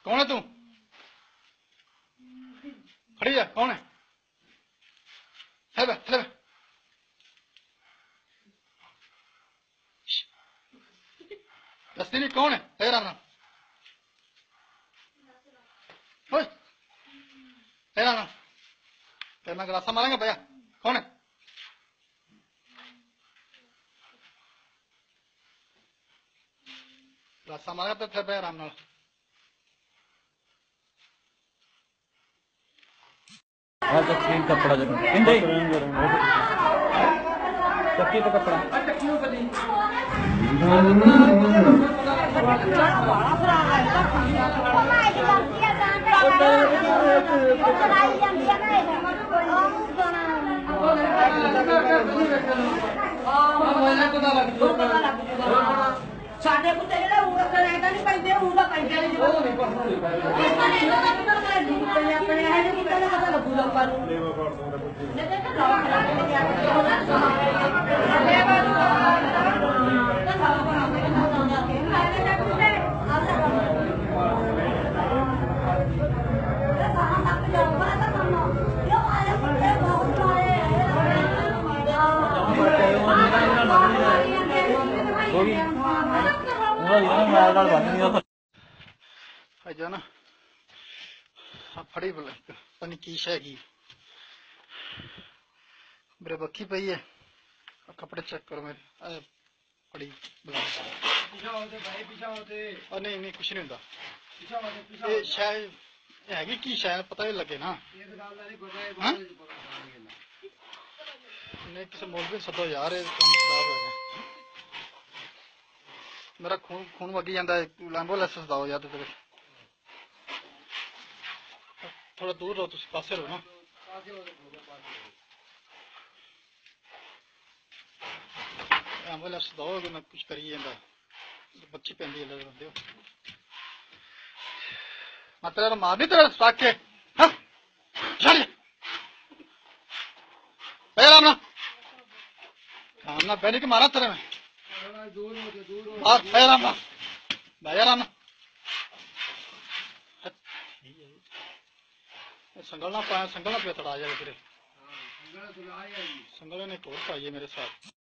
कौन है तू? खड़ी है, कौन है? चले दसती नहीं कौन है? तेरा नाम तेरा नाम तेरे मैं गलासा मारेंगे भैया। कौन है? गलासा मारेगा तो फिर भैया आराम नाल। कपड़ा चक्की तो कपड़ा ਸਾਡੇ ਕੁੱਤੇ ਜਿਹੜਾ ਉਹ ਕਰੇਗਾ ਨਹੀਂ ਪੈਂਦੇ ਉਹਦਾ ਪੈਂਦੇ ਨਹੀਂ ਜਦੋਂ ਨਹੀਂ ਆਪਣੇ ਹੈ ਨਹੀਂ ਕੁੱਤੇ ਦਾ ਪਤਾ ਲੱਗੂ ਲੋਕਾਂ ਨੂੰ जो ना फड़ी पता की हैगी मेरे बखी पई है। कपड़े चेक करो मेरे फड़ी नहीं नहीं कुछ नहीं होता शायद हैगी की शायद पता ही लगे ना। नहीं किसी मौलवी सदो यार काम खराब है मेरा खून खून वगी जाता है। एम्बुलेंस दो यार तेरे थोड़ा दूर रहो तुम पासे रहो ना। एम्बुलेंस दो मैं कुछ करी जाता बच्ची पैंदी है बंदे मैं तेरा मार नहीं तेरा स्टाक के राम बैनी के मारा तेरे में संगलना पाया संगलना पे थोड़ा आ जाए तेरे संगल ने एक और पाई है मेरे साथ।